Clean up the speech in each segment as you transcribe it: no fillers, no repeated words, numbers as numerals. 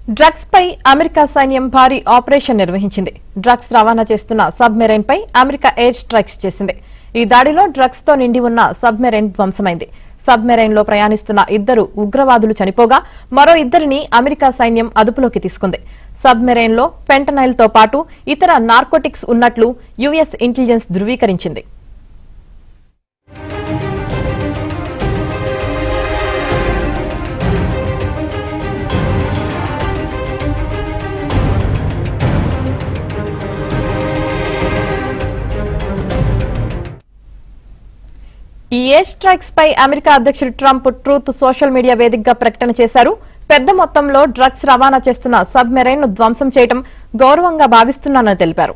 Drugs పై America సైన్యం భారీ operation నిర్వహించింది. డ్రగ్స్ రవాణా చేస్తున్న సబ్మెరైన్ పై అమెరికా ఎయిర్ స్ట్రైక్స్ చేసింది. ఈ దాడిలో డ్రగ్స్ తో నిండి ఉన్న సబ్మెరైన్ ధ్వంసమైంది. సబ్మెరైన్ లో ప్రయాణిస్తున్న 2 ఉగ్రవాదులు చనిపోగా మరో 2ని అమెరికా సైన్యం అదుపులోకి తీసుకుంది. సబ్మెరైన్ లో ఫెంటనైల్ తో పాటు ఇతర నార్కోటిక్స్ ఉన్నట్లు యుఎస్ ఇంటెలిజెన్స్ ధృవీకరించింది. ఈ ఎయిర్ స్ట్రైక్స్ పై అమెరికా అధ్యక్షుడు ట్రంప్ ట్రూత్ సోషల్ మీడియా వేదికగా ప్రకటన చేశారు. పెద్ద మొత్తంలో డ్రగ్స్ రవాణా చేస్తున్న సబ్మెరైన్ ను ధ్వంసం చేయడం గౌరవంగా భావిస్తున్నానని తెలిపారు.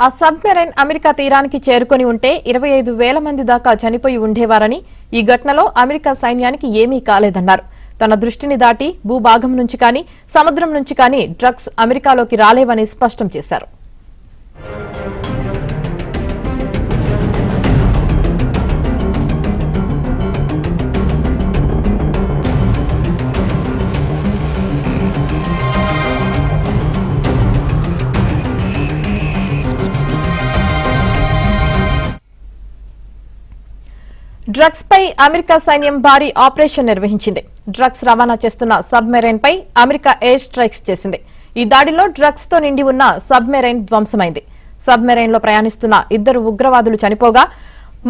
ఆ సబ్మెరైన్ అమెరికా తీరానికి చేరుకొని ఉంటే 25,000 మంది దాకా చనిపోయి ఉండేవారని, ఈ ఘటనలో అమెరికా సైన్యానికి ఏమీ కాలేదన్నారు. తన దృష్టిని దాటి భూభాగం నుంచి కానీ సముద్రం నుంచి కానీ డ్రగ్స్ అమెరికాలోకి రాలేవని స్పష్టం చేశారు. డ్రగ్స్ పై అమెరికా సైన్యం భారీ ఆపరేషన్ నిర్వహించింది. డ్రగ్స్ రవాణా చేస్తున్న సబ్మెరైన్ పై అమెరికా ఎయిర్ స్ట్రైక్స్ చేసింది. ఈ దాడిలో డ్రగ్స్ తో నిండి ఉన్న సబ్మెరైన్ ధ్వంసమైంది. సబ్మెరైన్ లో ప్రయాణిస్తున్న 2 ఉగ్రవాదులు చనిపోగా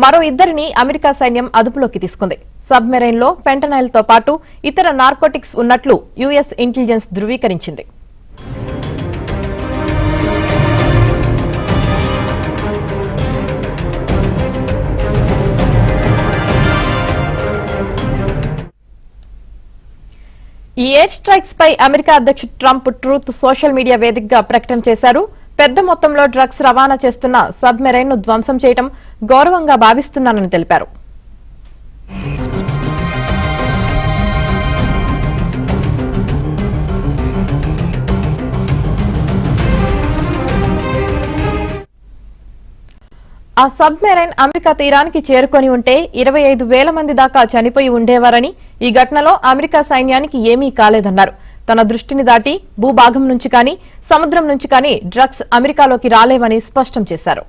మరో 2ని అమెరికా సైన్యం అదుపులోకి తీసుకుంది. సబ్మెరైన్ లో ఫెంటనైల్ తో పాటు ఇతర నార్కోటిక్స్ ఉన్నట్లు యుఎస్ ఇంటెలిజెన్స్ ధృవీకరించింది. ఈ ఎయిర్ స్ట్రైక్స్ పై అమెరికా అధ్యక్షుడు ట్రంప్ ట్రూత్ సోషల్ మీడియా వేదికగా ప్రకటన చేశారు. పెద్ద మొత్తంలో డ్రగ్స్ రవాణా చేస్తున్న సబ్మెరైన్ ను ధ్వంసం చేయడం గౌరవంగా భావిస్తున్నానని తెలిపారు. ఆ సబ్మెరైన్ అమెరికా తీరానికి చేరుకొని ఉంటే 25,000 మంది దాకా చనిపోయి ఉండేవారని, ఈ ఘటనలో అమెరికా సైన్యానికి ఏమీ కాలేదన్నారు. తన దృష్టిని దాటి భూభాగం నుంచి కానీ సముద్రం నుంచి కానీ డ్రగ్స్ అమెరికాలోకి రాలేవని స్పష్టం చేశారు.